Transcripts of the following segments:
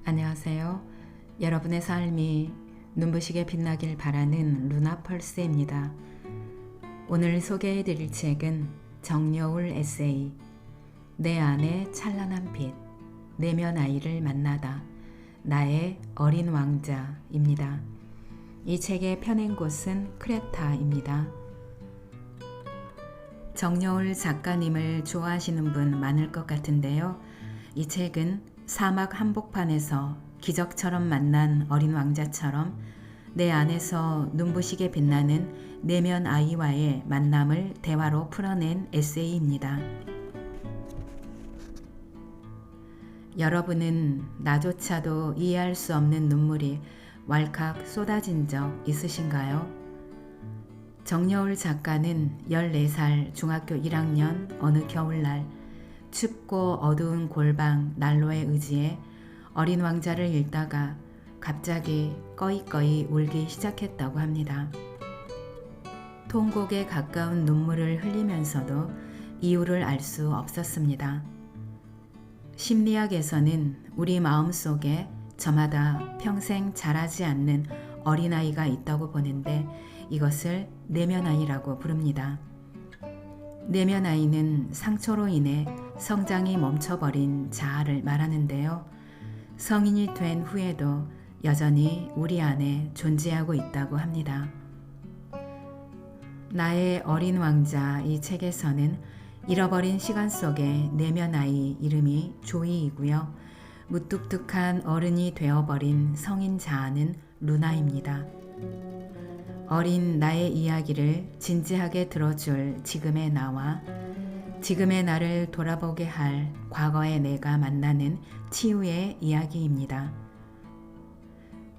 안녕하세요. 여러분의 삶이 눈부시게 빛나길 바라는 루나 펄스입니다. 오늘 소개해 드릴 책은 정여울 에세이 내 안의 찬란한 빛, 내면 아이를 만나다, 나의 어린 왕자입니다. 이 책의 펴낸 곳은 크레타입니다. 정여울 작가님을 좋아하시는 분 많을 것 같은데요. 이 책은 사막 한복판에서 기적처럼 만난 어린 왕자처럼 내 안에서 눈부시게 빛나는 내면 아이와의 만남을 대화로 풀어낸 에세이입니다. 여러분은 나조차도 이해할 수 없는 눈물이 왈칵 쏟아진 적 있으신가요? 정여울 작가는 14살 중학교 1학년 어느 겨울날 춥고 어두운 골방 난로에 의지해 어린 왕자를 읽다가 갑자기 꺼이꺼이 울기 시작했다고 합니다. 통곡에 가까운 눈물을 흘리면서도 이유를 알 수 없었습니다. 심리학에서는 우리 마음속에 저마다 평생 자라지 않는 어린아이가 있다고 보는데 이것을 내면아이라고 부릅니다. 내면아이는 상처로 인해 성장이 멈춰버린 자아를 말하는데요. 성인이 된 후에도 여전히 우리 안에 존재하고 있다고 합니다. 나의 어린 왕자 이 책에서는 잃어버린 시간 속의 내면아이 이름이 조이이고요. 무뚝뚝한 어른이 되어버린 성인 자아는 루나입니다. 어린 나의 이야기를 진지하게 들어줄 지금의 나와 지금의 나를 돌아보게 할 과거의 내가 만나는 치유의 이야기입니다.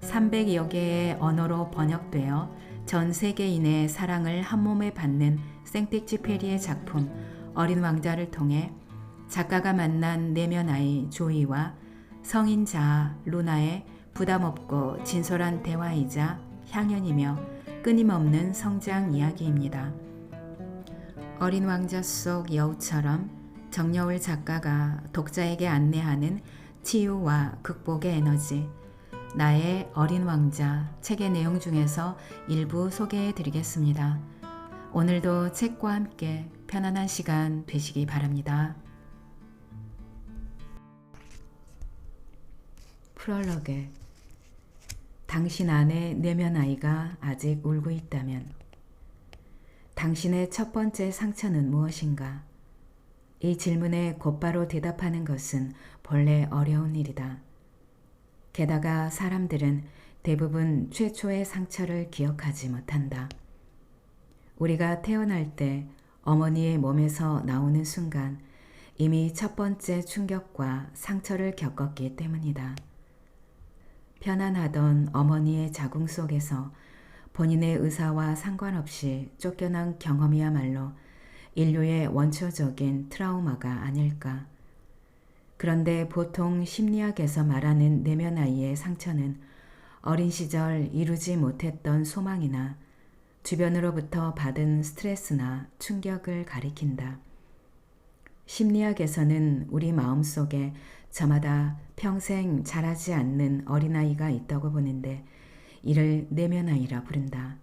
300여 개의 언어로 번역되어 전 세계인의 사랑을 한몸에 받는 생텍쥐페리의 작품 어린 왕자를 통해 작가가 만난 내면 아이 조이와 성인 자아 루나의 부담없고 진솔한 대화이자 향연이며 끊임없는 성장 이야기입니다. 어린 왕자 속 여우처럼 정여울 작가가 독자에게 안내하는 치유와 극복의 에너지, 나의 어린 왕자 책의 내용 중에서 일부 소개해 드리겠습니다. 오늘도 책과 함께 편안한 시간 되시기 바랍니다. 프롤로그. 당신 안의 내면 아이가 아직 울고 있다면 당신의 첫 번째 상처는 무엇인가? 이 질문에 곧바로 대답하는 것은 본래 어려운 일이다. 게다가 사람들은 대부분 최초의 상처를 기억하지 못한다. 우리가 태어날 때 어머니의 몸에서 나오는 순간 이미 첫 번째 충격과 상처를 겪었기 때문이다. 편안하던 어머니의 자궁 속에서 본인의 의사와 상관없이 쫓겨난 경험이야말로 인류의 원초적인 트라우마가 아닐까. 그런데 보통 심리학에서 말하는 내면 아이의 상처는 어린 시절 이루지 못했던 소망이나 주변으로부터 받은 스트레스나 충격을 가리킨다. 심리학에서는 우리 마음속에 저마다 평생 자라지 않는 어린아이가 있다고 보는데 이를 내면아이라 부른다.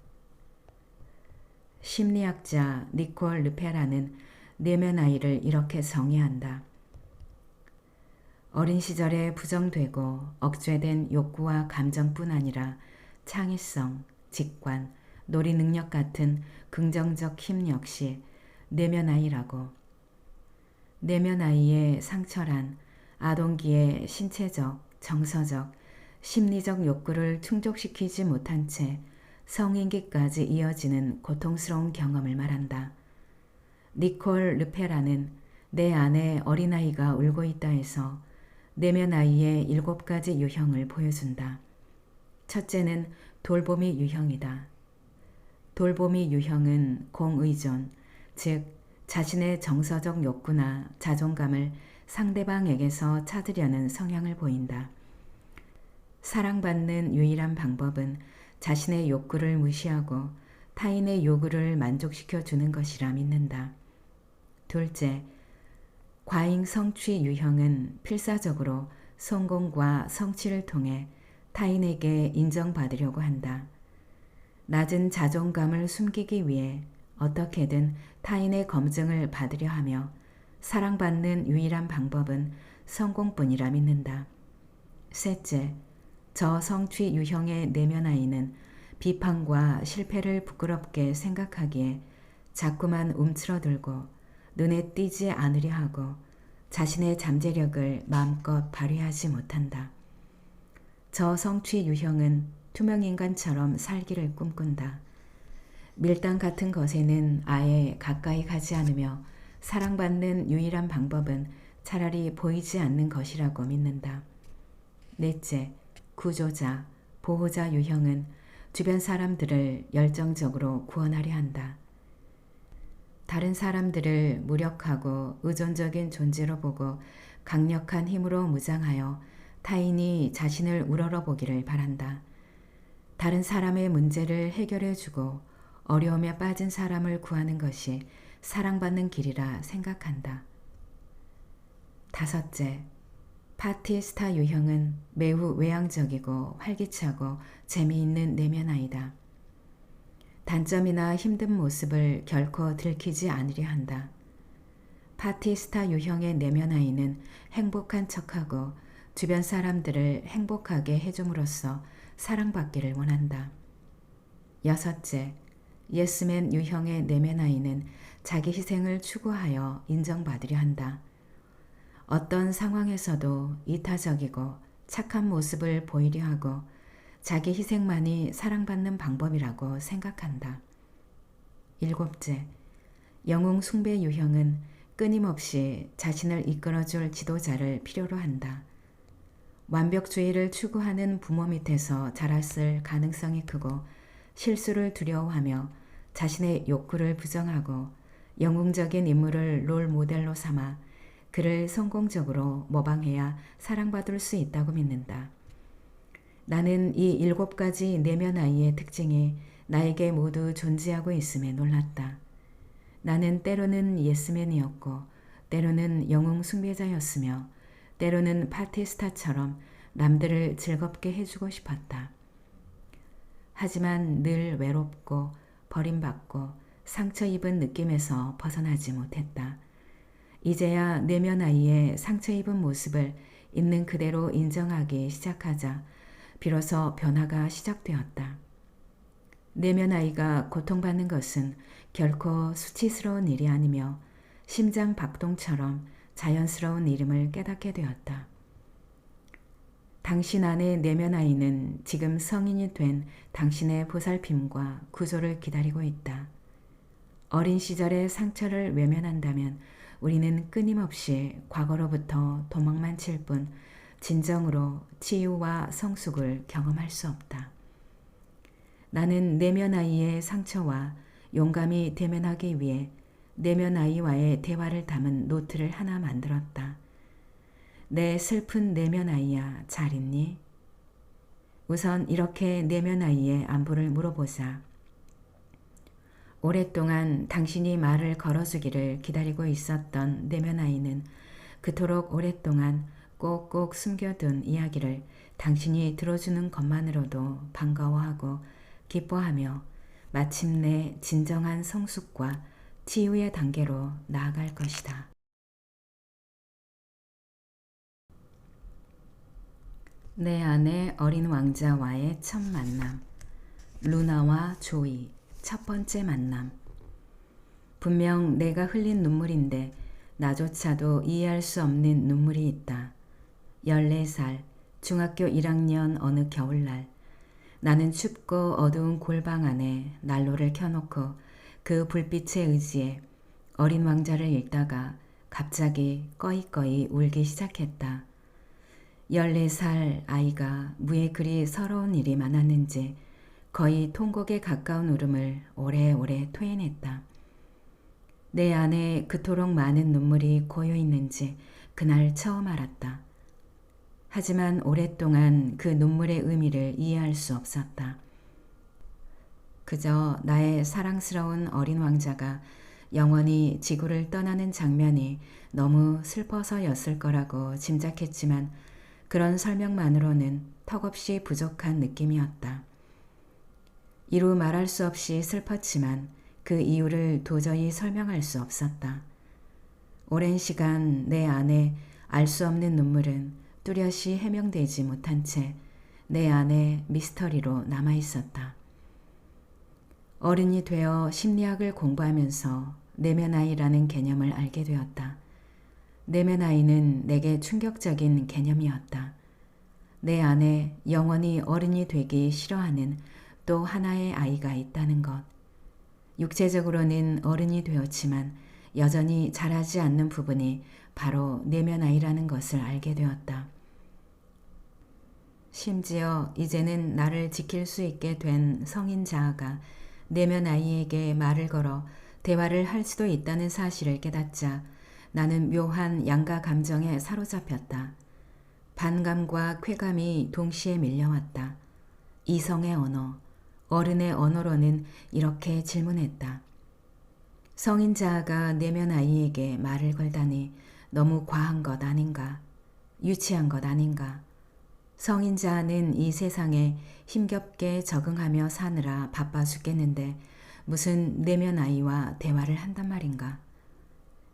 심리학자 니콜 르페라는 내면아이를 이렇게 정의한다. 어린 시절에 부정되고 억제된 욕구와 감정뿐 아니라 창의성, 직관, 놀이 능력 같은 긍정적 힘 역시 내면아이라고. 내면아이의 상처란 아동기의 신체적, 정서적, 심리적 욕구를 충족시키지 못한 채 성인기까지 이어지는 고통스러운 경험을 말한다. 니콜 르페라는 내 안에 어린아이가 울고 있다 해서 내면아이의 7가지 유형을 보여준다. 첫째는 돌보미 유형이다. 돌보미 유형은 공의존, 즉 자신의 정서적 욕구나 자존감을 상대방에게서 찾으려는 성향을 보인다. 사랑받는 유일한 방법은 자신의 욕구를 무시하고 타인의 요구를 만족시켜 주는 것이라 믿는다. 둘째, 과잉 성취 유형은 필사적으로 성공과 성취를 통해 타인에게 인정받으려고 한다. 낮은 자존감을 숨기기 위해 어떻게든 타인의 검증을 받으려 하며 사랑받는 유일한 방법은 성공뿐이라 믿는다. 셋째, 저성취 유형의 내면아이는 비판과 실패를 부끄럽게 생각하기에 자꾸만 움츠러들고 눈에 띄지 않으려 하고 자신의 잠재력을 마음껏 발휘하지 못한다. 저성취 유형은 투명인간처럼 살기를 꿈꾼다. 밀당 같은 것에는 아예 가까이 가지 않으며 사랑받는 유일한 방법은 차라리 보이지 않는 것이라고 믿는다. 넷째, 구조자, 보호자 유형은 주변 사람들을 열정적으로 구원하려 한다. 다른 사람들을 무력하고 의존적인 존재로 보고 강력한 힘으로 무장하여 타인이 자신을 우러러보기를 바란다. 다른 사람의 문제를 해결해주고 어려움에 빠진 사람을 구하는 것이 사랑받는 길이라 생각한다. 다섯째, 파티스타 유형은 매우 외향적이고 활기차고 재미있는 내면아이다. 단점이나 힘든 모습을 결코 들키지 않으려 한다. 파티스타 유형의 내면아이는 행복한 척하고 주변 사람들을 행복하게 해줌으로써 사랑받기를 원한다. 여섯째, 예스맨 유형의 내면아이는 자기 희생을 추구하여 인정받으려 한다. 어떤 상황에서도 이타적이고 착한 모습을 보이려 하고 자기 희생만이 사랑받는 방법이라고 생각한다. 일곱째, 영웅 숭배 유형은 끊임없이 자신을 이끌어줄 지도자를 필요로 한다. 완벽주의를 추구하는 부모 밑에서 자랐을 가능성이 크고 실수를 두려워하며 자신의 욕구를 부정하고 영웅적인 인물을 롤 모델로 삼아 그를 성공적으로 모방해야 사랑받을 수 있다고 믿는다. 나는 이 7가지 내면아이의 특징이 나에게 모두 존재하고 있음에 놀랐다. 나는 때로는 예스맨이었고 때로는 영웅 숭배자였으며 때로는 파티스타처럼 남들을 즐겁게 해주고 싶었다. 하지만 늘 외롭고 버림받고 상처 입은 느낌에서 벗어나지 못했다. 이제야 내면아이의 상처 입은 모습을 있는 그대로 인정하기 시작하자 비로소 변화가 시작되었다. 내면아이가 고통받는 것은 결코 수치스러운 일이 아니며 심장 박동처럼 자연스러운 일임을 깨닫게 되었다. 당신 안의 내면아이는 지금 성인이 된 당신의 보살핌과 구조를 기다리고 있다. 어린 시절의 상처를 외면한다면 우리는 끊임없이 과거로부터 도망만 칠 뿐 진정으로 치유와 성숙을 경험할 수 없다. 나는 내면아이의 상처와 용감히 대면하기 위해 내면아이와의 대화를 담은 노트를 하나 만들었다. 내 슬픈 내면아이야, 잘 있니? 우선 이렇게 내면아이의 안부를 물어보자. 오랫동안 당신이 말을 걸어주기를 기다리고 있었던 내면아이는 그토록 오랫동안 꼭꼭 숨겨둔 이야기를 당신이 들어주는 것만으로도 반가워하고 기뻐하며 마침내 진정한 성숙과 치유의 단계로 나아갈 것이다. 내 안의 어린 왕자와의 첫 만남. 루나와 조이, 첫 번째 만남. 분명 내가 흘린 눈물인데 나조차도 이해할 수 없는 눈물이 있다. 14살, 중학교 1학년 어느 겨울날, 나는 춥고 어두운 골방 안에 난로를 켜놓고 그 불빛에 의지해 어린 왕자를 읽다가 갑자기 꺼이꺼이 울기 시작했다. 14살 아이가 무에 그리 서러운 일이 많았는지 거의 통곡에 가까운 울음을 오래오래 토해냈다. 내 안에 그토록 많은 눈물이 고여있는지 그날 처음 알았다. 하지만 오랫동안 그 눈물의 의미를 이해할 수 없었다. 그저 나의 사랑스러운 어린 왕자가 영원히 지구를 떠나는 장면이 너무 슬퍼서였을 거라고 짐작했지만 그런 설명만으로는 턱없이 부족한 느낌이었다. 이루 말할 수 없이 슬펐지만 그 이유를 도저히 설명할 수 없었다. 오랜 시간 내 안에 알 수 없는 눈물은 뚜렷이 해명되지 못한 채 내 안에 미스터리로 남아있었다. 어른이 되어 심리학을 공부하면서 내면아이라는 개념을 알게 되었다. 내면아이는 내게 충격적인 개념이었다. 내 안에 영원히 어른이 되기 싫어하는 또 하나의 아이가 있다는 것. 육체적으로는 어른이 되었지만 여전히 자라지 않는 부분이 바로 내면아이라는 것을 알게 되었다. 심지어 이제는 나를 지킬 수 있게 된 성인 자아가 내면아이에게 말을 걸어 대화를 할 수도 있다는 사실을 깨닫자 나는 묘한 양가 감정에 사로잡혔다. 반감과 쾌감이 동시에 밀려왔다. 이성의 언어, 어른의 언어로는 이렇게 질문했다. 성인 자아가 내면 아이에게 말을 걸다니 너무 과한 것 아닌가? 유치한 것 아닌가? 성인 자아는 이 세상에 힘겹게 적응하며 사느라 바빠 죽겠는데 무슨 내면 아이와 대화를 한단 말인가?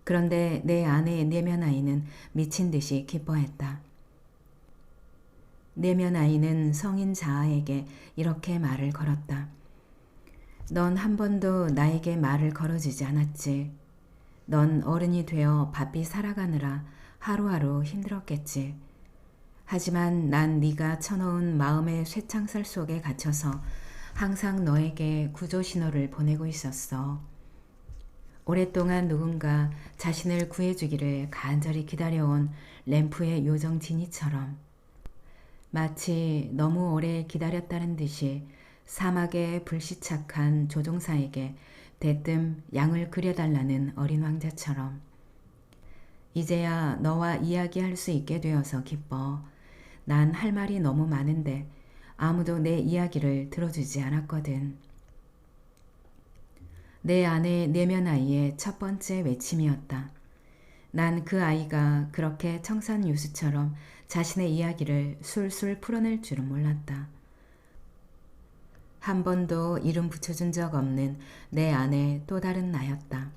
그런데 내 안의 내면 아이는 미친 듯이 기뻐했다. 내면 아이는 성인 자아에게 이렇게 말을 걸었다. 넌 한 번도 나에게 말을 걸어주지 않았지. 넌 어른이 되어 바삐 살아가느라 하루하루 힘들었겠지. 하지만 난 네가 쳐놓은 마음의 쇠창살 속에 갇혀서 항상 너에게 구조 신호를 보내고 있었어. 오랫동안 누군가 자신을 구해주기를 간절히 기다려온 램프의 요정 지니처럼 마치 너무 오래 기다렸다는 듯이 사막의 불시착한 조종사에게 대뜸 양을 그려달라는 어린 왕자처럼 이제야 너와 이야기할 수 있게 되어서 기뻐. 난 할 말이 너무 많은데 아무도 내 이야기를 들어주지 않았거든. 내 안의 내면 아이의 첫 번째 외침이었다. 난 그 아이가 그렇게 청산유수처럼 자신의 이야기를 술술 풀어낼 줄은 몰랐다. 한 번도 이름 붙여준 적 없는 내 안의 또 다른 나였다.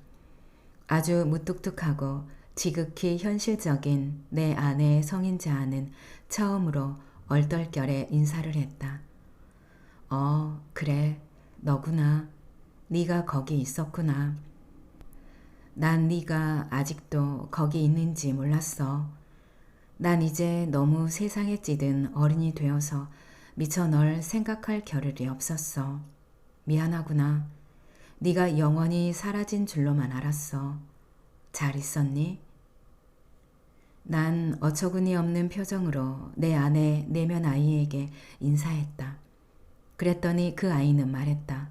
아주 무뚝뚝하고 지극히 현실적인 내 안의 성인 자아는 처음으로 얼떨결에 인사를 했다. 그래, 너구나. 네가 거기 있었구나. 난 네가 아직도 거기 있는지 몰랐어. 난 이제 너무 세상에 찌든 어른이 되어서 미처 널 생각할 겨를이 없었어. 미안하구나. 네가 영원히 사라진 줄로만 알았어. 잘 있었니? 난 어처구니 없는 표정으로 내 안의 내면 아이에게 인사했다. 그랬더니 그 아이는 말했다.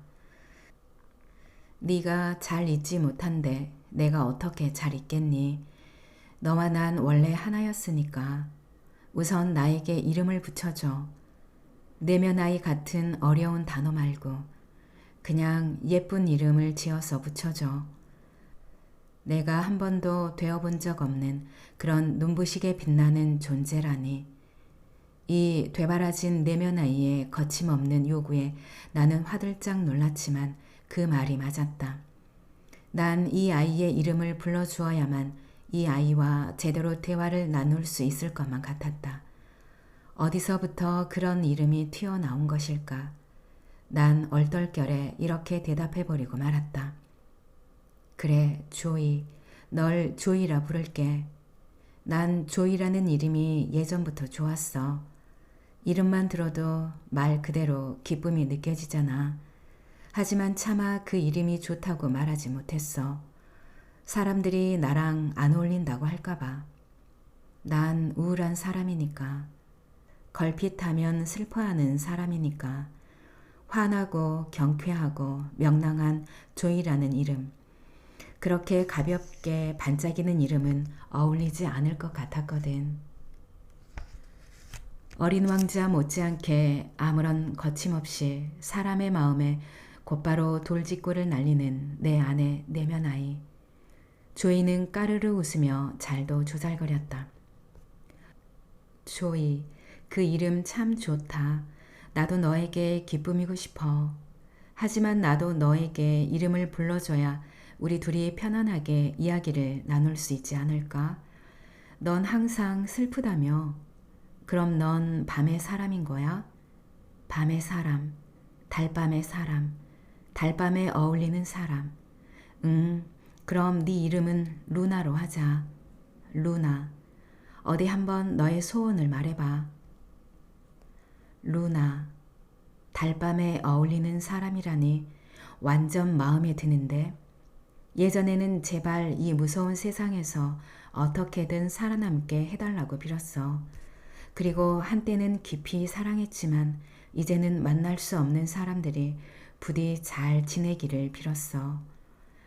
네가 잘 있지 못한데 내가 어떻게 잘 있겠니? 너와 난 원래 하나였으니까 우선 나에게 이름을 붙여줘. 내면 아이 같은 어려운 단어 말고 그냥 예쁜 이름을 지어서 붙여줘. 내가 한 번도 되어본 적 없는 그런 눈부시게 빛나는 존재라니. 이 되바라진 내면 아이의 거침없는 요구에 나는 화들짝 놀랐지만 그 말이 맞았다. 난 이 아이의 이름을 불러주어야만 이 아이와 제대로 대화를 나눌 수 있을 것만 같았다. 어디서부터 그런 이름이 튀어나온 것일까? 난 얼떨결에 이렇게 대답해버리고 말았다. 그래, 조이. 널 조이라 부를게. 난 조이라는 이름이 예전부터 좋았어. 이름만 들어도 말 그대로 기쁨이 느껴지잖아. 하지만 차마 그 이름이 좋다고 말하지 못했어. 사람들이 나랑 안 어울린다고 할까봐. 난 우울한 사람이니까. 걸핏하면 슬퍼하는 사람이니까. 환하고 경쾌하고 명랑한 조이라는 이름. 그렇게 가볍게 반짝이는 이름은 어울리지 않을 것 같았거든. 어린 왕자 못지않게 아무런 거침없이 사람의 마음에 곧바로 돌직구를 날리는 내 안의 내면 아이. 조이는 까르르 웃으며 잘도 조잘거렸다. 조이, 그 이름 참 좋다. 나도 너에게 기쁨이고 싶어. 하지만 나도 너에게 이름을 불러줘야 우리 둘이 편안하게 이야기를 나눌 수 있지 않을까? 넌 항상 슬프다며. 그럼 넌 밤의 사람인 거야? 밤의 사람, 달밤의 사람, 달밤에 어울리는 사람. 그럼 네 이름은 루나로 하자. 루나. 어디 한번 너의 소원을 말해봐. 루나. 달밤에 어울리는 사람이라니 완전 마음에 드는데 예전에는 제발 이 무서운 세상에서 어떻게든 살아남게 해달라고 빌었어. 그리고 한때는 깊이 사랑했지만 이제는 만날 수 없는 사람들이 부디 잘 지내기를 빌었어.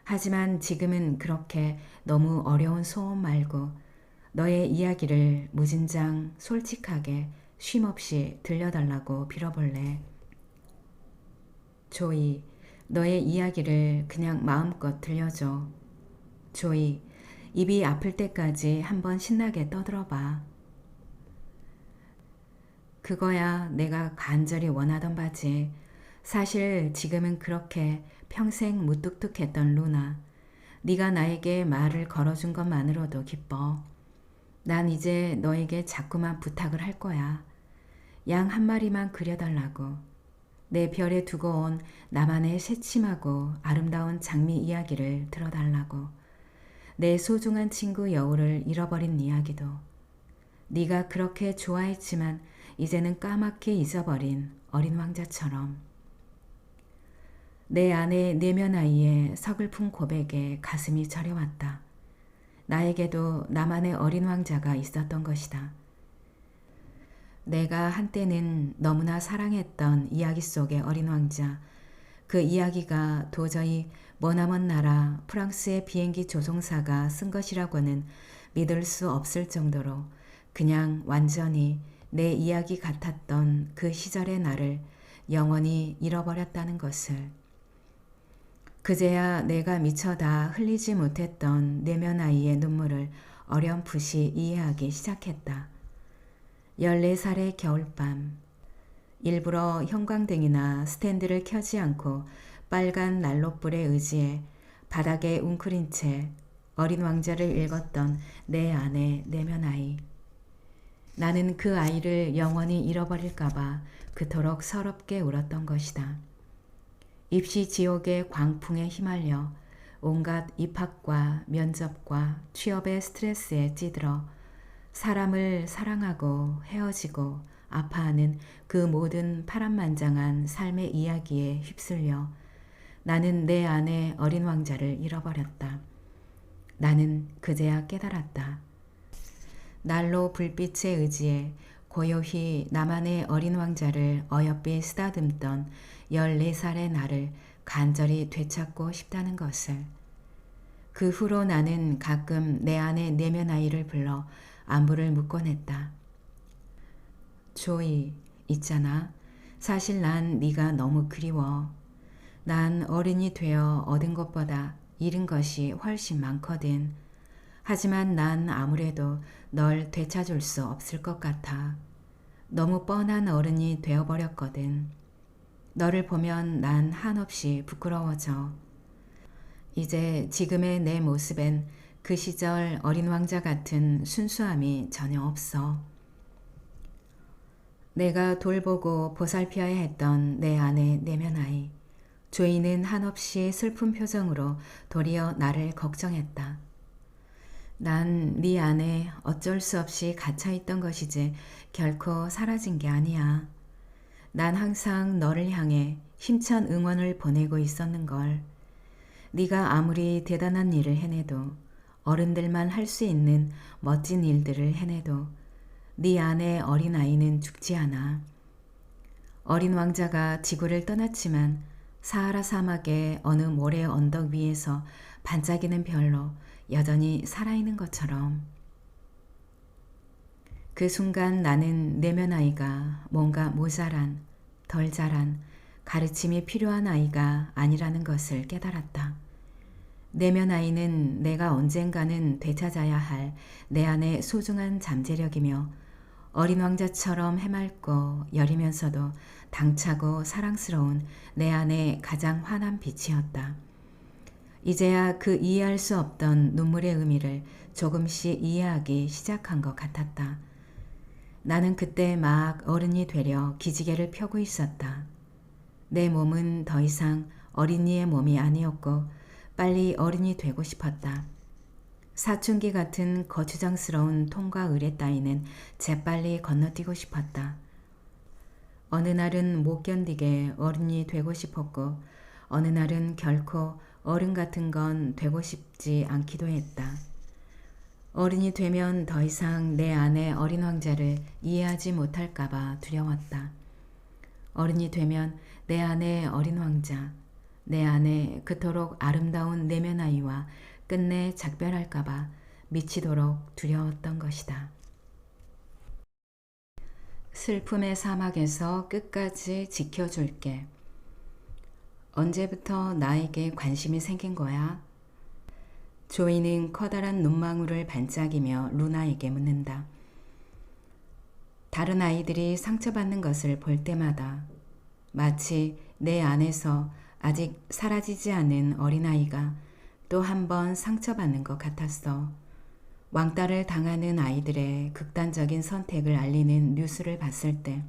하지만 지금은 그렇게 너무 어려운 소원 말고 너의 이야기를 무진장 솔직하게 쉼없이 들려달라고 빌어볼래. 조이, 너의 이야기를 그냥 마음껏 들려줘. 조이, 입이 아플 때까지 한번 신나게 떠들어봐. 그거야 내가 간절히 원하던 바지. 사실 지금은 그렇게 평생 무뚝뚝했던 루나. 네가 나에게 말을 걸어준 것만으로도 기뻐. 난 이제 너에게 자꾸만 부탁을 할 거야. 양 한 마리만 그려달라고. 내 별에 두고 온 나만의 새침하고 아름다운 장미 이야기를 들어달라고. 내 소중한 친구 여우를 잃어버린 이야기도. 네가 그렇게 좋아했지만 이제는 까맣게 잊어버린 어린 왕자처럼. 내 아내 내면 아이의 서글픈 고백에 가슴이 저려왔다. 나에게도 나만의 어린 왕자가 있었던 것이다. 내가 한때는 너무나 사랑했던 이야기 속의 어린 왕자, 그 이야기가 도저히 머나먼 나라 프랑스의 비행기 조종사가 쓴 것이라고는 믿을 수 없을 정도로 그냥 완전히 내 이야기 같았던 그 시절의 나를 영원히 잃어버렸다는 것을. 그제야 내가 미처 다 흘리지 못했던 내면 아이의 눈물을 어렴풋이 이해하기 시작했다. 14살의 겨울밤. 일부러 형광등이나 스탠드를 켜지 않고 빨간 난로불에 의지해 바닥에 웅크린 채 어린 왕자를 읽었던 내 아내 내면 아이. 나는 그 아이를 영원히 잃어버릴까봐 그토록 서럽게 울었던 것이다. 입시 지옥의 광풍에 휘말려 온갖 입학과 면접과 취업의 스트레스에 찌들어 사람을 사랑하고 헤어지고 아파하는 그 모든 파란만장한 삶의 이야기에 휩쓸려 나는 내 안의 어린 왕자를 잃어버렸다. 나는 그제야 깨달았다. 난로 불빛에 의지해 고요히 나만의 어린 왕자를 어여삐 쓰다듬던 14살의 나를 간절히 되찾고 싶다는 것을. 그 후로 나는 가끔 내 안의 내면 아이를 불러 안부를 묻곤 했다. 조이, 있잖아. 사실 난 네가 너무 그리워. 난 어른이 되어 얻은 것보다 잃은 것이 훨씬 많거든. 하지만 난 아무래도 널 되찾을 수 없을 것 같아. 너무 뻔한 어른이 되어버렸거든. 너를 보면 난 한없이 부끄러워져. 이제 지금의 내 모습엔 그 시절 어린 왕자 같은 순수함이 전혀 없어. 내가 돌보고 보살펴야 했던 내 아내 내면 아이. 조이는 한없이 슬픈 표정으로 도리어 나를 걱정했다. 난 네 안에 어쩔 수 없이 갇혀있던 것이지 결코 사라진 게 아니야. 난 항상 너를 향해 힘찬 응원을 보내고 있었는걸. 네가 아무리 대단한 일을 해내도 어른들만 할 수 있는 멋진 일들을 해내도 네 안의 어린아이는 죽지 않아. 어린 왕자가 지구를 떠났지만 사하라 사막의 어느 모래 언덕 위에서 반짝이는 별로 여전히 살아있는 것처럼. 그 순간 나는 내면 아이가 뭔가 모자란, 덜 자란, 가르침이 필요한 아이가 아니라는 것을 깨달았다. 내면 아이는 내가 언젠가는 되찾아야 할 내 안의 소중한 잠재력이며 어린 왕자처럼 해맑고 여리면서도 당차고 사랑스러운 내 안의 가장 환한 빛이었다. 이제야 그 이해할 수 없던 눈물의 의미를 조금씩 이해하기 시작한 것 같았다. 나는 그때 막 어른이 되려 기지개를 펴고 있었다. 내 몸은 더 이상 어린이의 몸이 아니었고 빨리 어른이 되고 싶었다. 사춘기 같은 거추장스러운 통과 의례 따위는 재빨리 건너뛰고 싶었다. 어느 날은 못 견디게 어른이 되고 싶었고 어느 날은 결코 어른 같은 건 되고 싶지 않기도 했다. 어른이 되면 더 이상 내 안의 어린 왕자를 이해하지 못할까봐 두려웠다. 어른이 되면 내 안의 어린 왕자, 내 안에 그토록 아름다운 내면 아이와 끝내 작별할까봐 미치도록 두려웠던 것이다. 슬픔의 사막에서 끝까지 지켜줄게. 언제부터 나에게 관심이 생긴 거야? 조이는 커다란 눈망울을 반짝이며 루나에게 묻는다. 다른 아이들이 상처받는 것을 볼 때마다 마치 내 안에서 아직 사라지지 않은 어린아이가 또 한 번 상처받는 것 같았어. 왕따를 당하는 아이들의 극단적인 선택을 알리는 뉴스를 봤을 때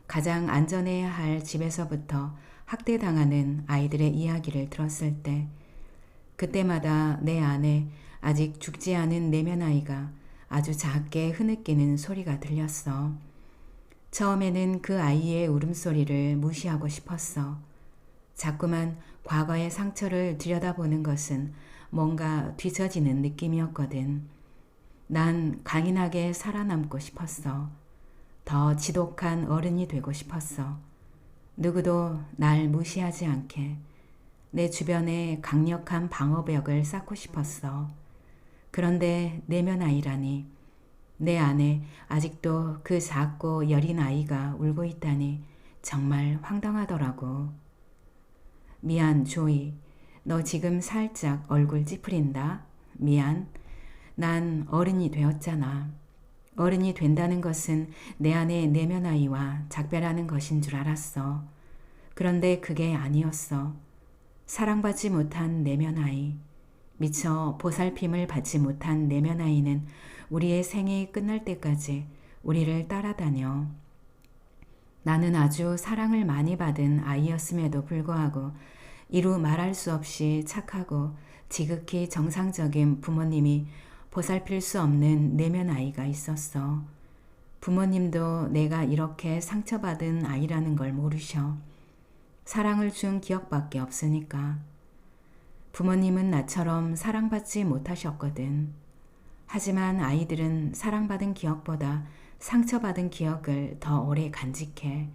가장 안전해야 할 집에서부터 학대당하는 아이들의 이야기를 들었을 때 그때마다 내 안에 아직 죽지 않은 내면 아이가 아주 작게 흐느끼는 소리가 들렸어. 처음에는 그 아이의 울음소리를 무시하고 싶었어. 자꾸만 과거의 상처를 들여다보는 것은 뭔가 뒤처지는 느낌이었거든. 난 강인하게 살아남고 싶었어. 더 지독한 어른이 되고 싶었어. 누구도 날 무시하지 않게 내 주변에 강력한 방어벽을 쌓고 싶었어. 그런데 내면 아이라니, 내 안에 아직도 그 작고 여린 아이가 울고 있다니 정말 황당하더라고. 미안, 조이. 너 지금 살짝 얼굴 찌푸린다. 미안. 난 어른이 되었잖아. 어른이 된다는 것은 내 안의 내면 아이와 작별하는 것인 줄 알았어. 그런데 그게 아니었어. 사랑받지 못한 내면 아이, 미처 보살핌을 받지 못한 내면 아이는 우리의 생이 끝날 때까지 우리를 따라다녀. 나는 아주 사랑을 많이 받은 아이였음에도 불구하고 이루 말할 수 없이 착하고 지극히 정상적인 부모님이 보살필 수 없는 내면 아이가 있었어. 부모님도 내가 이렇게 상처받은 아이라는 걸 모르셔. 사랑을 준 기억밖에 없으니까. 부모님은 나처럼 사랑받지 못하셨거든. 하지만 아이들은 사랑받은 기억보다 상처받은 기억을 더 오래 간직해.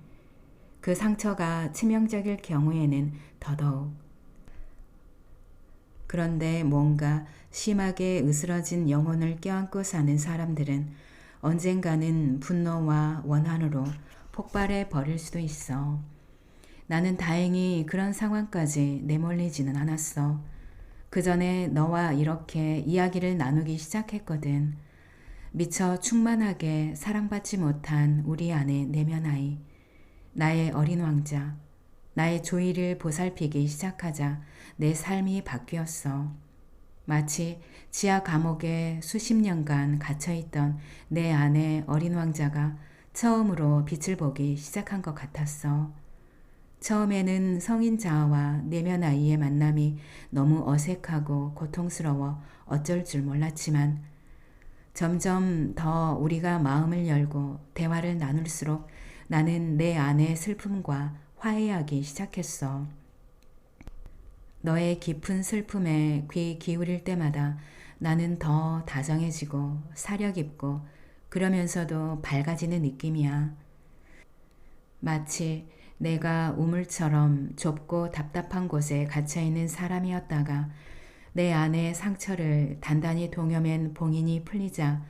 그 상처가 치명적일 경우에는 더더욱. 그런데 뭔가 심하게 으스러진 영혼을 껴안고 사는 사람들은 언젠가는 분노와 원한으로 폭발해 버릴 수도 있어. 나는 다행히 그런 상황까지 내몰리지는 않았어. 그 전에 너와 이렇게 이야기를 나누기 시작했거든. 미처 충만하게 사랑받지 못한 우리 안의 내면 아이, 나의 어린 왕자, 나의 조이를 보살피기 시작하자 내 삶이 바뀌었어. 마치 지하 감옥에 수십 년간 갇혀있던 내 안의 어린 왕자가 처음으로 빛을 보기 시작한 것 같았어. 처음에는 성인 자아와 내면 아이의 만남이 너무 어색하고 고통스러워 어쩔 줄 몰랐지만 점점 더 우리가 마음을 열고 대화를 나눌수록 나는 내 안의 슬픔과 화해하기 시작했어. 너의 깊은 슬픔에 귀 기울일 때마다 나는 더 다정해지고 사려 깊고 그러면서도 밝아지는 느낌이야. 마치 내가 우물처럼 좁고 답답한 곳에 갇혀있는 사람이었다가 내 안의 상처를 단단히 동여맨 봉인이 풀리자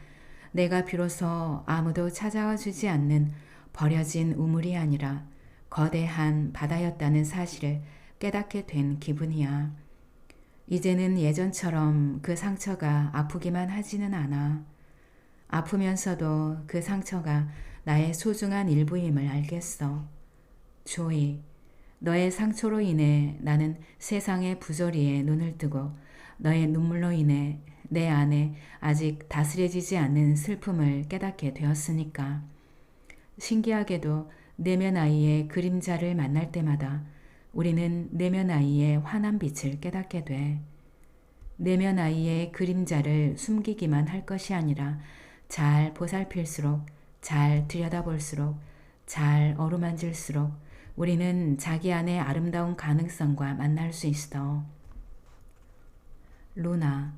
내가 비로소 아무도 찾아와 주지 않는 버려진 우물이 아니라 거대한 바다였다는 사실을 깨닫게 된 기분이야. 이제는 예전처럼 그 상처가 아프기만 하지는 않아. 아프면서도 그 상처가 나의 소중한 일부임을 알겠어. 조이, 너의 상처로 인해 나는 세상의 부조리에 눈을 뜨고 너의 눈물로 인해 내 안에 아직 다스려지지 않는 슬픔을 깨닫게 되었으니까. 신기하게도 내면 아이의 그림자를 만날 때마다 우리는 내면 아이의 환한 빛을 깨닫게 돼. 내면 아이의 그림자를 숨기기만 할 것이 아니라 잘 보살필수록, 잘 들여다볼수록, 잘 어루만질수록 우리는 자기 안의 아름다운 가능성과 만날 수 있어. 루나,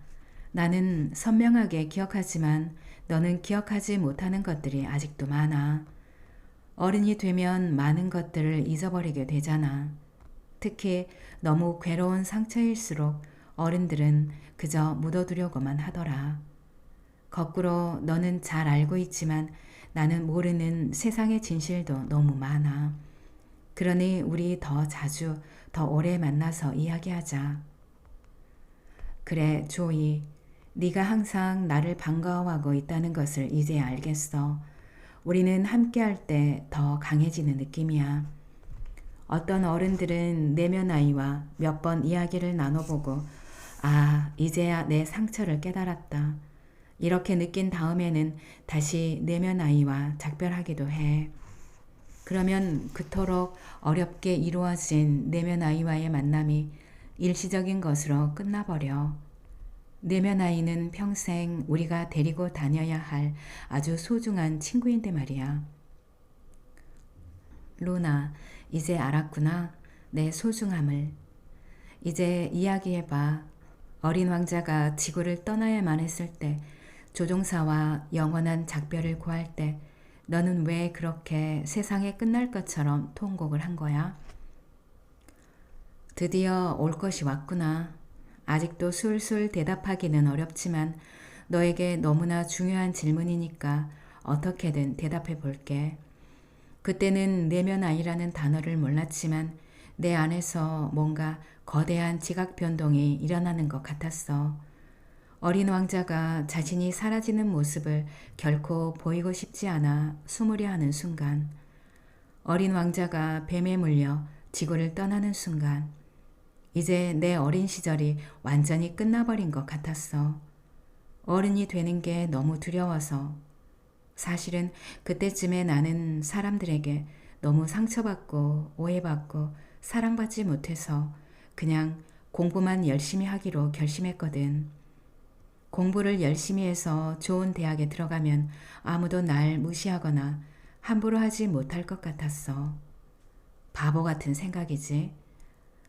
나는 선명하게 기억하지만 너는 기억하지 못하는 것들이 아직도 많아. 어른이 되면 많은 것들을 잊어버리게 되잖아. 특히 너무 괴로운 상처일수록 어른들은 그저 묻어두려고만 하더라. 거꾸로 너는 잘 알고 있지만 나는 모르는 세상의 진실도 너무 많아. 그러니 우리 더 자주, 더 오래 만나서 이야기하자. 그래, 조이. 네가 항상 나를 반가워하고 있다는 것을 이제 알겠어. 우리는 함께할 때 더 강해지는 느낌이야. 어떤 어른들은 내면 아이와 몇 번 이야기를 나눠보고 아, 이제야 내 상처를 깨달았다. 이렇게 느낀 다음에는 다시 내면 아이와 작별하기도 해. 그러면 그토록 어렵게 이루어진 내면 아이와의 만남이 일시적인 것으로 끝나버려. 내면 아이는 평생 우리가 데리고 다녀야 할 아주 소중한 친구인데 말이야. 루나, 이제 알았구나. 내 소중함을. 이제 이야기해봐. 어린 왕자가 지구를 떠나야만 했을 때, 조종사와 영원한 작별을 구할 때 너는 왜 그렇게 세상에 끝날 것처럼 통곡을 한 거야? 드디어 올 것이 왔구나. 아직도 술술 대답하기는 어렵지만 너에게 너무나 중요한 질문이니까 어떻게든 대답해 볼게. 그때는 내면 아이라는 단어를 몰랐지만 내 안에서 뭔가 거대한 지각 변동이 일어나는 것 같았어. 어린 왕자가 자신이 사라지는 모습을 결코 보이고 싶지 않아 숨으려 하는 순간, 어린 왕자가 뱀에 물려 지구를 떠나는 순간, 이제 내 어린 시절이 완전히 끝나버린 것 같았어. 어른이 되는 게 너무 두려워서. 사실은 그때쯤에 나는 사람들에게 너무 상처받고 오해받고 사랑받지 못해서 그냥 공부만 열심히 하기로 결심했거든. 공부를 열심히 해서 좋은 대학에 들어가면 아무도 날 무시하거나 함부로 하지 못할 것 같았어. 바보 같은 생각이지.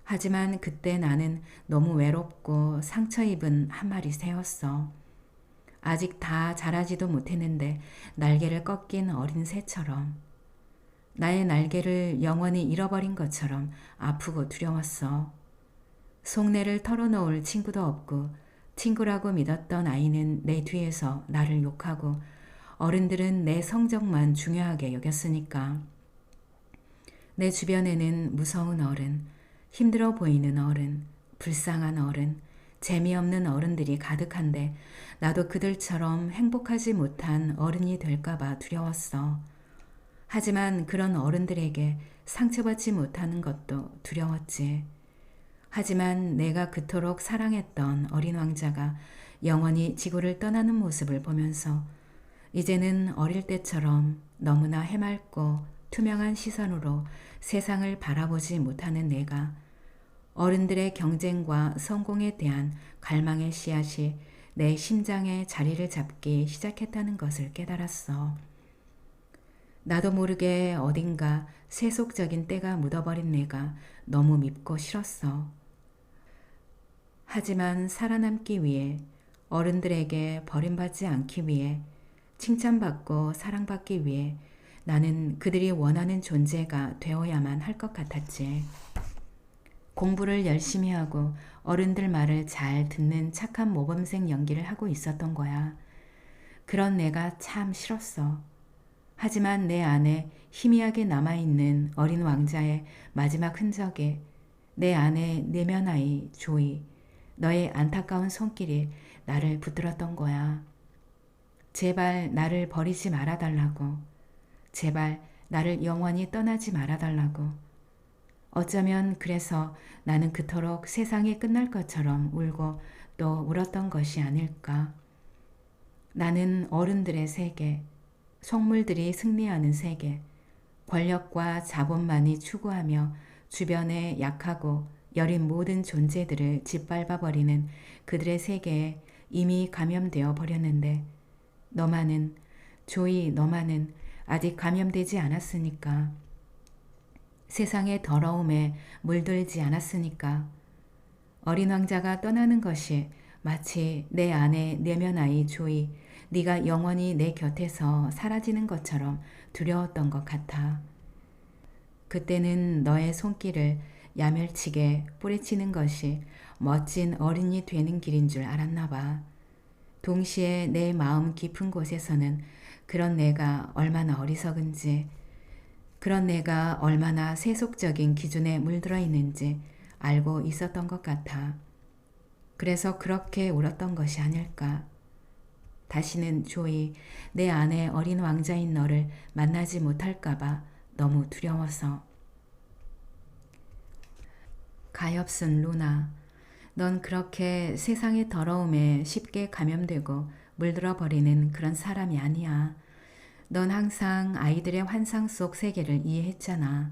하지만 그때 나는 너무 외롭고 상처 입은 한 마리 새였어. 아직 다 자라지도 못했는데 날개를 꺾인 어린 새처럼. 나의 날개를 영원히 잃어버린 것처럼 아프고 두려웠어. 속내를 털어놓을 친구도 없고 친구라고 믿었던 아이는 내 뒤에서 나를 욕하고 어른들은 내 성적만 중요하게 여겼으니까. 내 주변에는 무서운 어른, 힘들어 보이는 어른, 불쌍한 어른, 재미없는 어른들이 가득한데 나도 그들처럼 행복하지 못한 어른이 될까봐 두려웠어. 하지만 그런 어른들에게 상처받지 못하는 것도 두려웠지. 하지만 내가 그토록 사랑했던 어린 왕자가 영원히 지구를 떠나는 모습을 보면서 이제는 어릴 때처럼 너무나 해맑고 투명한 시선으로 세상을 바라보지 못하는 내가 어른들의 경쟁과 성공에 대한 갈망의 씨앗이 내 심장에 자리를 잡기 시작했다는 것을 깨달았어. 나도 모르게 어딘가 세속적인 때가 묻어버린 내가 너무 밉고 싫었어. 하지만 살아남기 위해, 어른들에게 버림받지 않기 위해, 칭찬받고 사랑받기 위해 나는 그들이 원하는 존재가 되어야만 할 것 같았지. 공부를 열심히 하고 어른들 말을 잘 듣는 착한 모범생 연기를 하고 있었던 거야. 그런 내가 참 싫었어. 하지만 내 안에 희미하게 남아있는 어린 왕자의 마지막 흔적에 내 안에 내면 아이 조이, 너의 안타까운 손길이 나를 붙들었던 거야. 제발 나를 버리지 말아달라고. 제발 나를 영원히 떠나지 말아달라고. 어쩌면 그래서 나는 그토록 세상이 끝날 것처럼 울고 또 울었던 것이 아닐까. 나는 어른들의 세계, 속물들이 승리하는 세계, 권력과 자본만이 추구하며 주변의 약하고 여린 모든 존재들을 짓밟아버리는 그들의 세계에 이미 감염되어 버렸는데 너만은, 조이 너만은 아직 감염되지 않았으니까. 세상의 더러움에 물들지 않았으니까. 어린 왕자가 떠나는 것이 마치 내 안의 내면 아이 조이, 네가 영원히 내 곁에서 사라지는 것처럼 두려웠던 것 같아. 그때는 너의 손길을 야멸치게 뿌리치는 것이 멋진 어린이 되는 길인 줄 알았나 봐. 동시에 내 마음 깊은 곳에서는 그런 내가 얼마나 어리석은지, 그런 내가 얼마나 세속적인 기준에 물들어 있는지 알고 있었던 것 같아. 그래서 그렇게 울었던 것이 아닐까. 다시는 조이, 내 안에 어린 왕자인 너를 만나지 못할까봐 너무 두려워서. 가엾은 루나, 넌 그렇게 세상의 더러움에 쉽게 감염되고 물들어 버리는 그런 사람이 아니야. 넌 항상 아이들의 환상 속 세계를 이해했잖아.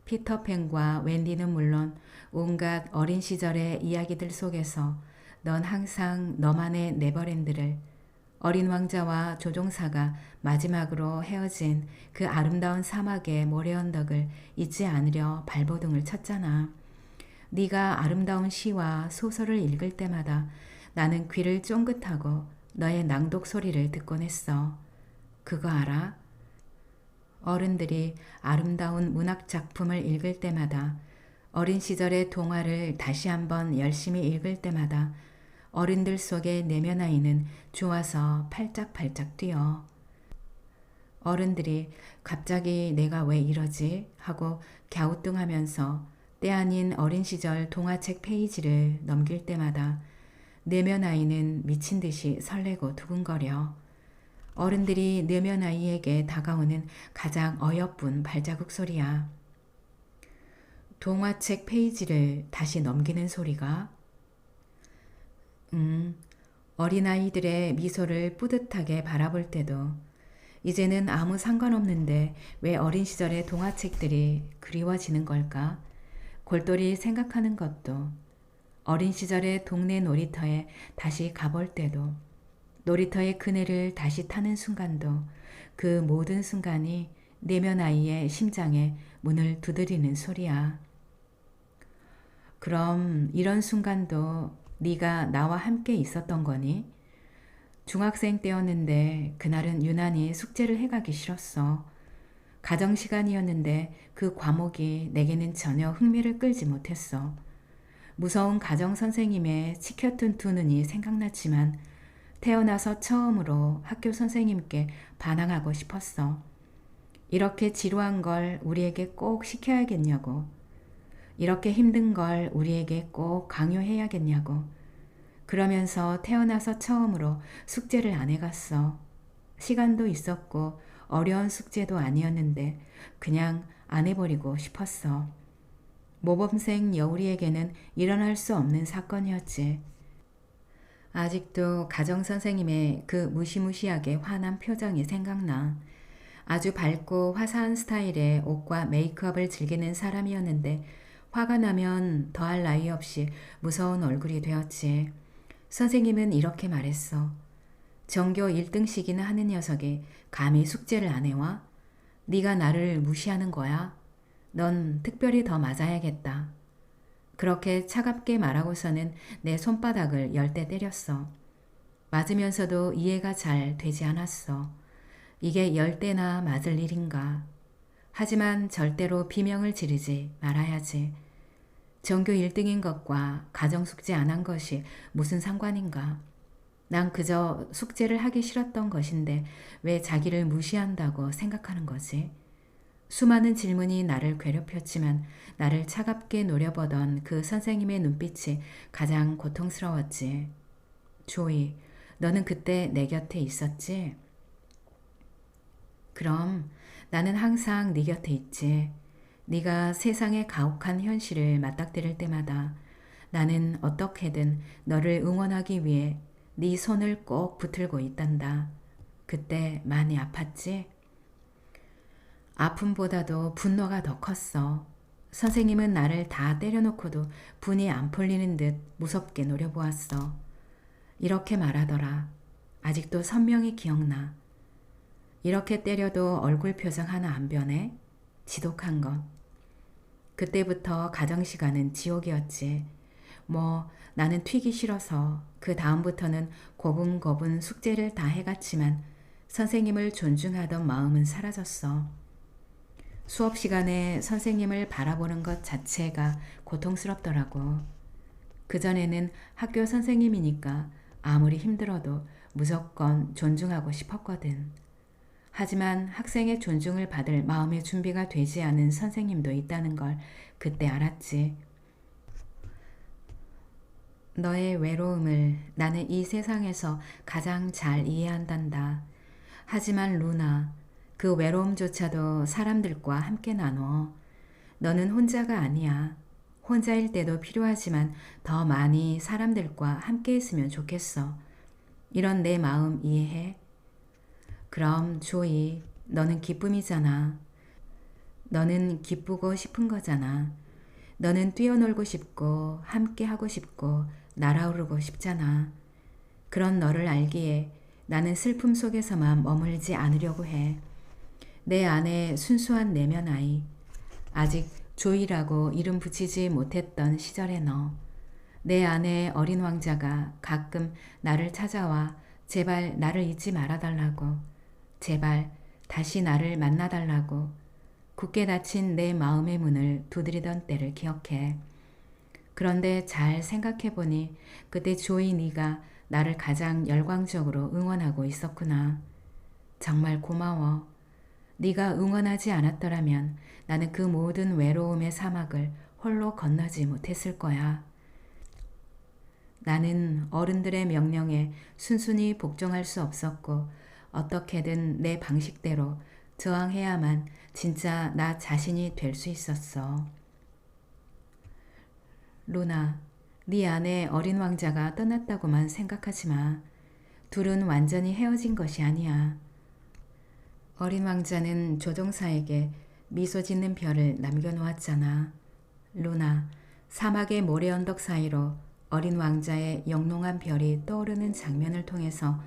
피터팬과 웬디는 물론 온갖 어린 시절의 이야기들 속에서 넌 항상 너만의 네버랜드를, 어린 왕자와 조종사가 마지막으로 헤어진 그 아름다운 사막의 모래 언덕을 잊지 않으려 발버둥을 쳤잖아. 네가 아름다운 시와 소설을 읽을 때마다 나는 귀를 쫑긋하고 너의 낭독 소리를 듣곤 했어. 그거 알아? 어른들이 아름다운 문학 작품을 읽을 때마다, 어린 시절의 동화를 다시 한번 열심히 읽을 때마다 어른들 속의 내면 아이는 좋아서 팔짝팔짝 뛰어. 어른들이 갑자기 내가 왜 이러지? 하고 갸우뚱하면서 때 아닌 어린 시절 동화책 페이지를 넘길 때마다 내면 아이는 미친 듯이 설레고 두근거려. 어른들이 내면 아이에게 다가오는 가장 어여쁜 발자국 소리야. 동화책 페이지를 다시 넘기는 소리가 어린아이들의 미소를 뿌듯하게 바라볼 때도 이제는 아무 상관없는데 왜 어린 시절의 동화책들이 그리워지는 걸까? 골똘히 생각하는 것도, 어린 시절의 동네 놀이터에 다시 가볼 때도, 놀이터의 그네를 다시 타는 순간도, 그 모든 순간이 내면 아이의 심장에 문을 두드리는 소리야. 그럼 이런 순간도 네가 나와 함께 있었던 거니? 중학생 때였는데 그날은 유난히 숙제를 해가기 싫었어. 가정 시간이었는데 그 과목이 내게는 전혀 흥미를 끌지 못했어. 무서운 가정 선생님의 치켜튼 두 눈이 생각났지만 태어나서 처음으로 학교 선생님께 반항하고 싶었어. 이렇게 지루한 걸 우리에게 꼭 시켜야겠냐고. 이렇게 힘든 걸 우리에게 꼭 강요해야겠냐고. 그러면서 태어나서 처음으로 숙제를 안 해갔어. 시간도 있었고 어려운 숙제도 아니었는데 그냥 안 해버리고 싶었어. 모범생 여우리에게는 일어날 수 없는 사건이었지. 아직도 가정선생님의 그 무시무시하게 화난 표정이 생각나. 아주 밝고 화사한 스타일의 옷과 메이크업을 즐기는 사람이었는데 화가 나면 더할 나위 없이 무서운 얼굴이 되었지. 선생님은 이렇게 말했어. 전교 1등씩이나 하는 녀석이 감히 숙제를 안 해와? 네가 나를 무시하는 거야? 넌 특별히 더 맞아야겠다. 그렇게 차갑게 말하고서는 내 손바닥을 10대 때렸어. 맞으면서도 이해가 잘 되지 않았어. 이게 10대나 맞을 일인가. 하지만 절대로 비명을 지르지 말아야지. 전교 1등인 것과 가정숙제 안 한 것이 무슨 상관인가. 난 그저 숙제를 하기 싫었던 것인데 왜 자기를 무시한다고 생각하는 거지? 수많은 질문이 나를 괴롭혔지만 나를 차갑게 노려보던 그 선생님의 눈빛이 가장 고통스러웠지. 조이, 너는 그때 내 곁에 있었지? 그럼 나는 항상 네 곁에 있지. 네가 세상의 가혹한 현실을 맞닥뜨릴 때마다 나는 어떻게든 너를 응원하기 위해 네 손을 꼭 붙들고 있단다. 그때 많이 아팠지? 아픔보다도 분노가 더 컸어. 선생님은 나를 다 때려놓고도 분이 안 풀리는 듯 무섭게 노려보았어. 이렇게 말하더라. 아직도 선명히 기억나. 이렇게 때려도 얼굴 표정 하나 안 변해? 지독한 것. 그때부터 가정시간은 지옥이었지. 뭐 나는 튀기 싫어서 그 다음부터는 고분고분 숙제를 다 해갔지만 선생님을 존중하던 마음은 사라졌어. 수업 시간에 선생님을 바라보는 것 자체가 고통스럽더라고. 그전에는 학교 선생님이니까 아무리 힘들어도 무조건 존중하고 싶었거든. 하지만 학생의 존중을 받을 마음의 준비가 되지 않은 선생님도 있다는 걸 그때 알았지. 너의 외로움을 나는 이 세상에서 가장 잘 이해한단다. 하지만 루나, 그 외로움조차도 사람들과 함께 나눠. 너는 혼자가 아니야. 혼자일 때도 필요하지만 더 많이 사람들과 함께 했으면 좋겠어. 이런 내 마음 이해해? 그럼 조이, 너는 기쁨이잖아. 너는 기쁘고 싶은 거잖아. 너는 뛰어놀고 싶고 함께 하고 싶고 날아오르고 싶잖아. 그런 너를 알기에 나는 슬픔 속에서만 머물지 않으려고 해. 내 안에 순수한 내면 아이, 아직 조이라고 이름 붙이지 못했던 시절의 너. 내 안에 어린 왕자가 가끔 나를 찾아와 제발 나를 잊지 말아달라고, 제발 다시 나를 만나달라고 굳게 닫힌 내 마음의 문을 두드리던 때를 기억해. 그런데 잘 생각해보니 그때 조이 네가 나를 가장 열광적으로 응원하고 있었구나. 정말 고마워. 네가 응원하지 않았더라면 나는 그 모든 외로움의 사막을 홀로 건너지 못했을 거야. 나는 어른들의 명령에 순순히 복종할 수 없었고 어떻게든 내 방식대로 저항해야만 진짜 나 자신이 될 수 있었어. 루나, 네 안에 어린 왕자가 떠났다고만 생각하지 마. 둘은 완전히 헤어진 것이 아니야. 어린 왕자는 조종사에게 미소 짓는 별을 남겨놓았잖아. 루나, 사막의 모래 언덕 사이로 어린 왕자의 영롱한 별이 떠오르는 장면을 통해서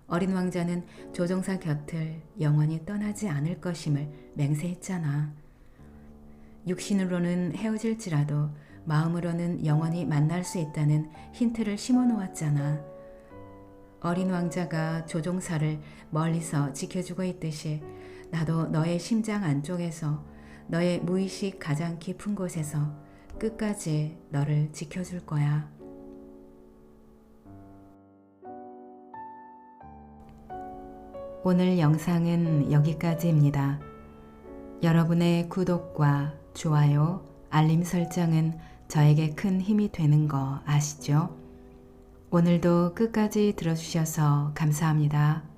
어린 왕자는 조종사 곁을 영원히 떠나지 않을 것임을 맹세했잖아. 육신으로는 헤어질지라도 마음으로는 영원히 만날 수 있다는 힌트를 심어 놓았잖아. 어린 왕자가 조종사를 멀리서 지켜주고 있듯이 나도 너의 심장 안쪽에서 너의 무의식 가장 깊은 곳에서 끝까지 너를 지켜줄 거야. 오늘 영상은 여기까지입니다. 여러분의 구독과 좋아요, 알림 설정은 저에게 큰 힘이 되는 거 아시죠? 오늘도 끝까지 들어주셔서 감사합니다.